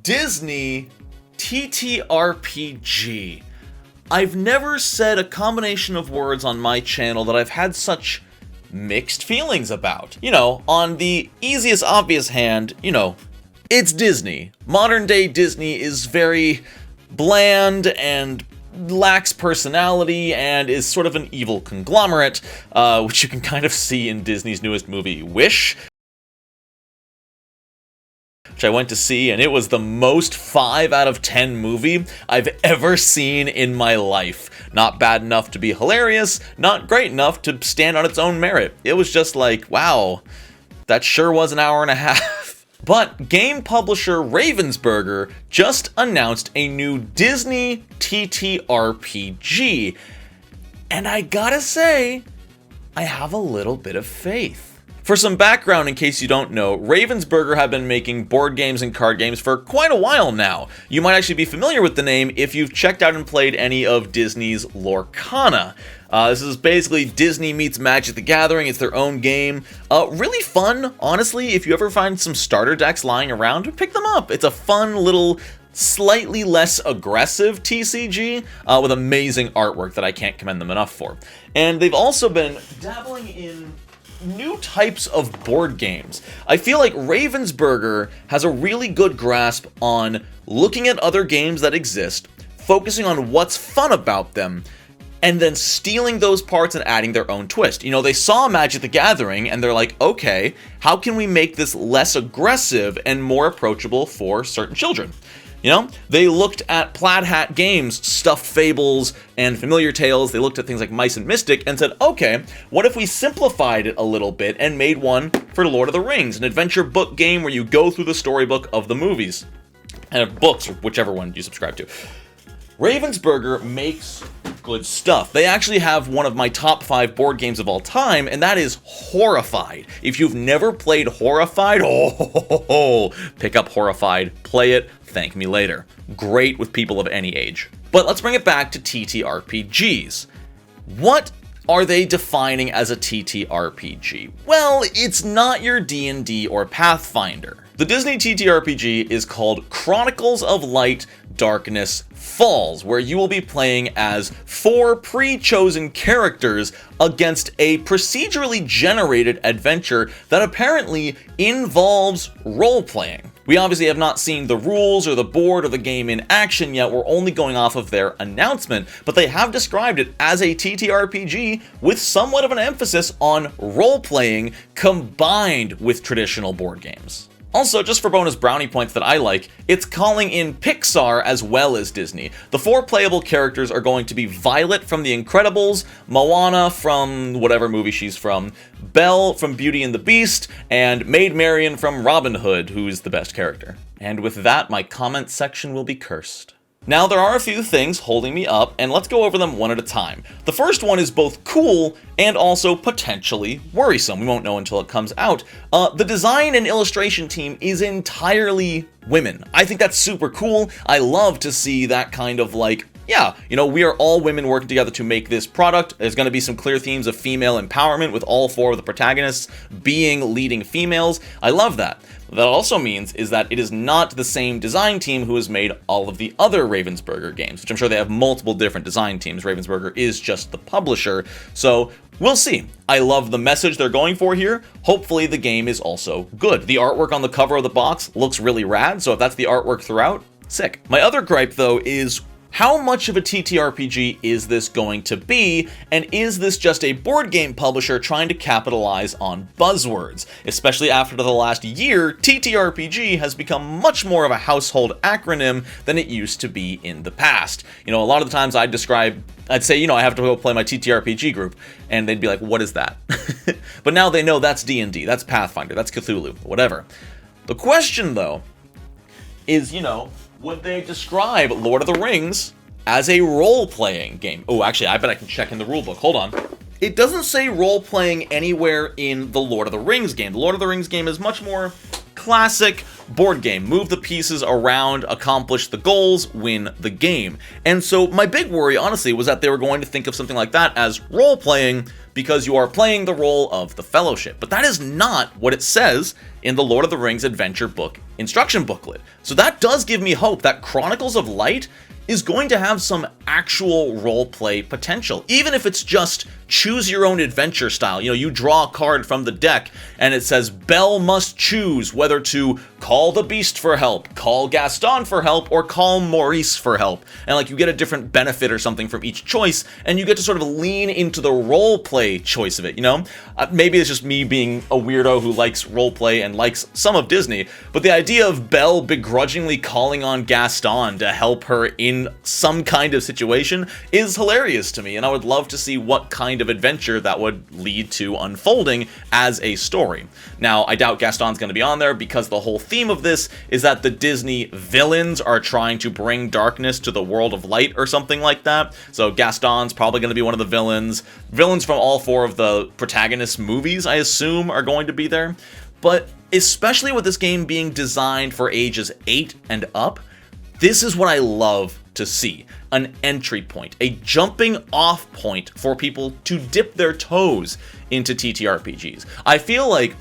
Disney TTRPG. I've never said a combination of words on my channel that I've had such mixed feelings about. You know, on the easiest obvious hand, you know, it's Disney. Modern day Disney is very bland and lacks personality and is sort of an evil conglomerate, which you can kind of see in Disney's newest movie, Wish, which I went to see, and it was the most 5 out of 10 movie I've ever seen in my life. Not bad enough to be hilarious, not great enough to stand on its own merit. It was just like, wow, that sure was an hour and a half. But game publisher Ravensburger just announced a new Disney TTRPG, and I gotta say, I have a little bit of faith. For some background, in case you don't know, Ravensburger have been making board games and card games for quite a while now. You might actually be familiar with the name if you've checked out and played any of Disney's Lorcana. This is basically Disney meets Magic the Gathering. It's their own game. Really fun, honestly. If you ever find some starter decks lying around, pick them up. It's a fun little, slightly less aggressive TCG with amazing artwork that I can't commend them enough for. And they've also been dabbling in new types of board games. I feel like Ravensburger has a really good grasp on looking at other games that exist, focusing on what's fun about them, and then stealing those parts and adding their own twist. You know, they saw Magic the Gathering and they're like, okay, how can we make this less aggressive and more approachable for certain children? You know, they looked at Plaid Hat Games, Stuffed Fables, and Familiar Tales. They looked at things like Mice and Mystic and said, okay, what if we simplified it a little bit and made one for Lord of the Rings, an adventure book game where you go through the storybook of the movies, and books, or whichever one you subscribe to. Ravensburger makes good stuff. They actually have one of my top 5 board games of all time, and that is Horrified. If you've never played Horrified, pick up Horrified, play it, thank me later. Great with people of any age. But let's bring it back to TTRPGs. What are they defining as a TTRPG? Well, it's not your D&D or Pathfinder. The Disney TTRPG is called Chronicles of Light, Darkness Falls, where you will be playing as 4 pre-chosen characters against a procedurally generated adventure that apparently involves role-playing. We obviously have not seen the rules or the board or the game in action yet. We're only going off of their announcement, but they have described it as a TTRPG with somewhat of an emphasis on role-playing combined with traditional board games. Also, just for bonus brownie points that I like, it's calling in Pixar as well as Disney. The 4 playable characters are going to be Violet from The Incredibles, Moana from whatever movie she's from, Belle from Beauty and the Beast, and Maid Marian from Robin Hood, who is the best character. And with that, my comment section will be cursed. Now, there are a few things holding me up, and let's go over them one at a time. The first one is both cool and also potentially worrisome. We won't know until it comes out. The design and illustration team is entirely women. I think that's super cool. I love to see that kind of like, yeah, you know, we are all women working together to make this product. There's going to be some clear themes of female empowerment with all 4 of the protagonists being leading females. I love that. What that also means is that it is not the same design team who has made all of the other Ravensburger games, which I'm sure they have multiple different design teams. Ravensburger is just the publisher, so we'll see. I love the message they're going for here. Hopefully the game is also good. The artwork on the cover of the box looks really rad, so if that's the artwork throughout, sick. My other gripe, though, is how much of a TTRPG is this going to be, and is this just a board game publisher trying to capitalize on buzzwords? Especially after the last year, TTRPG has become much more of a household acronym than it used to be in the past. You know, a lot of the times I'd say, you know, I have to go play my TTRPG group, and they'd be like, what is that? But now they know that's D&D, that's Pathfinder, that's Cthulhu, whatever. The question, though, is, you know, would they describe Lord of the Rings as a role-playing game? Oh, actually, I bet I can check in the rulebook. Hold on. It doesn't say role-playing anywhere in the Lord of the Rings game. The Lord of the Rings game is much more Classic board game. Move the pieces around, accomplish the goals, win the game. And so my big worry, honestly, was that they were going to think of something like that as role-playing, because you are playing the role of the Fellowship. But that is not what it says in the Lord of the Rings adventure book instruction booklet. So that does give me hope that Chronicles of Light is going to have some actual roleplay potential, even if it's just choose your own adventure style. You know, you draw a card from the deck and it says Belle must choose whether to call the beast for help, call Gaston for help, or call Maurice for help. And like you get a different benefit or something from each choice, and you get to sort of lean into the roleplay choice of it, you know? Maybe it's just me being a weirdo who likes roleplay and likes some of Disney, but the idea of Belle begrudgingly calling on Gaston to help her in some kind of situation is hilarious to me, and I would love to see what kind of adventure that would lead to unfolding as a story. Now, I doubt Gaston's going to be on there because the whole theme of this is that the Disney villains are trying to bring darkness to the world of light or something like that. So Gaston's probably going to be one of the villains. Villains from all 4 of the protagonist movies, I assume, are going to be there. But especially with this game being designed for ages 8 and up, this is what I love to see. An entry point, a jumping off point for people to dip their toes into TTRPGs. I feel like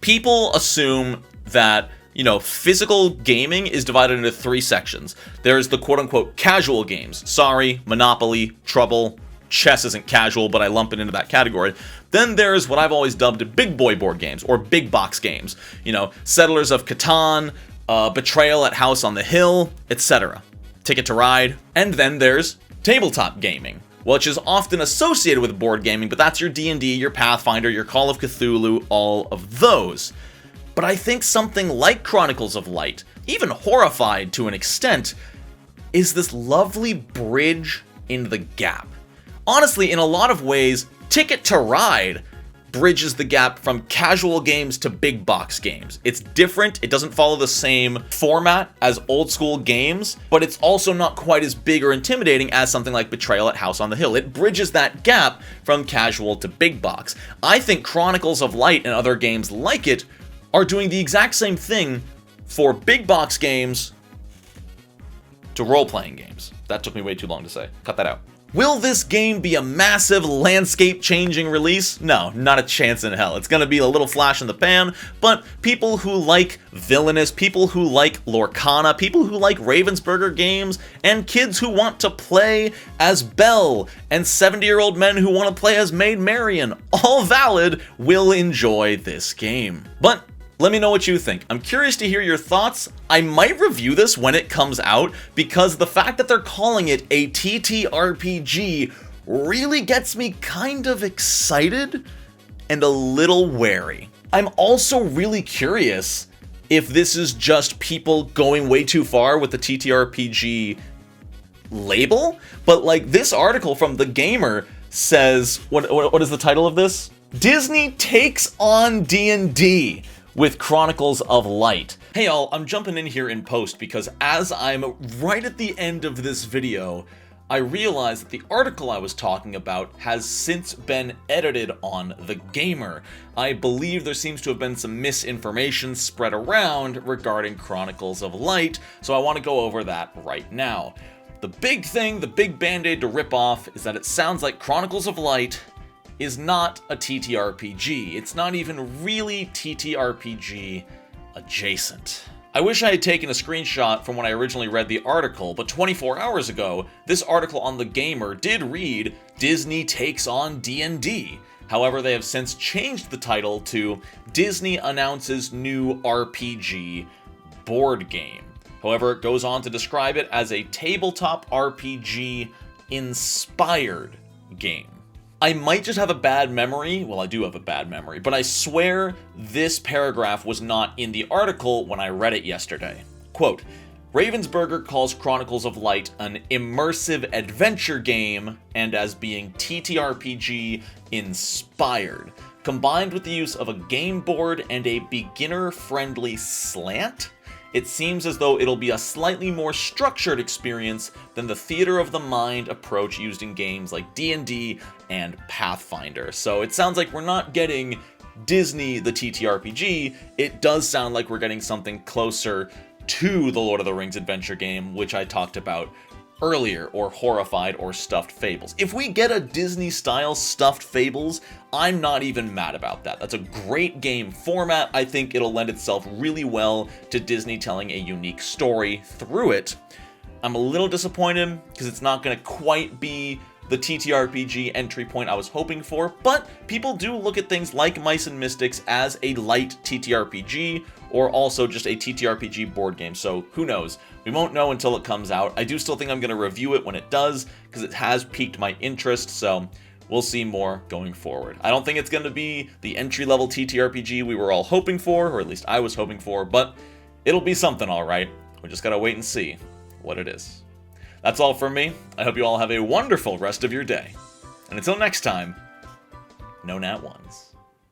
people assume that, you know, physical gaming is divided into 3 sections. There's the quote-unquote casual games. Sorry, Monopoly, Trouble, chess isn't casual, but I lump it into that category. Then there's what I've always dubbed big boy board games, or big box games. You know, Settlers of Catan, Betrayal at House on the Hill, etc. Ticket to Ride. And then there's tabletop gaming, which is often associated with board gaming, but that's your D&D, your Pathfinder, your Call of Cthulhu, all of those. But I think something like Chronicles of Light, even Horrified to an extent, is this lovely bridge in the gap. Honestly, in a lot of ways, Ticket to Ride bridges the gap from casual games to big box games. It's different, it doesn't follow the same format as old school games, but it's also not quite as big or intimidating as something like Betrayal at House on the Hill. It bridges that gap from casual to big box. I think Chronicles of Light and other games like it are doing the exact same thing for big box games to role-playing games. That took me way too long to say. Cut that out. Will this game be a massive landscape-changing release? No, not a chance in hell. It's gonna be a little flash in the pan, but people who like Villainous, people who like Lorcana, people who like Ravensburger games, and kids who want to play as Belle, and 70-year-old men who want to play as Maid Marian, all valid, will enjoy this game. But let me know what you think. I'm curious to hear your thoughts. I might review this when it comes out, because the fact that they're calling it a TTRPG really gets me kind of excited and a little wary. I'm also really curious if this is just people going way too far with the TTRPG label, but like this article from The Gamer says, what is the title of this? Disney takes on D&D with Chronicles of Light. Hey y'all, I'm jumping in here in post because as I'm right at the end of this video, I realized that the article I was talking about has since been edited on The Gamer. I believe there seems to have been some misinformation spread around regarding Chronicles of Light, so I want to go over that right now. The big thing, the big band-aid to rip off, is that it sounds like Chronicles of Light is not a TTRPG. It's not even really TTRPG adjacent. I wish I had taken a screenshot from when I originally read the article, but 24 hours ago, this article on The Gamer did read, Disney takes on D&D. However, they have since changed the title to Disney announces new RPG board game. However, it goes on to describe it as a tabletop RPG inspired game. I might just have a bad memory, well I do have a bad memory, but I swear this paragraph was not in the article when I read it yesterday. Quote, Ravensburger calls Chronicles of Light an immersive adventure game and as being TTRPG inspired, combined with the use of a game board and a beginner-friendly slant. It seems as though it'll be a slightly more structured experience than the theater of the mind approach used in games like D&D and Pathfinder. So it sounds like we're not getting Disney the TTRPG, it does sound like we're getting something closer to the Lord of the Rings adventure game, which I talked about earlier, or Horrified or Stuffed Fables. If we get a Disney-style Stuffed Fables, I'm not even mad about that. That's a great game format. I think it'll lend itself really well to Disney telling a unique story through it. I'm a little disappointed because it's not going to quite be the TTRPG entry point I was hoping for, but people do look at things like Mice and Mystics as a light TTRPG, or also just a TTRPG board game, so who knows? We won't know until it comes out. I do still think I'm going to review it when it does, because it has piqued my interest, so we'll see more going forward. I don't think it's going to be the entry-level TTRPG we were all hoping for, or at least I was hoping for, but it'll be something alright. We just gotta wait and see what it is. That's all from me. I hope you all have a wonderful rest of your day. And until next time, no nat ones.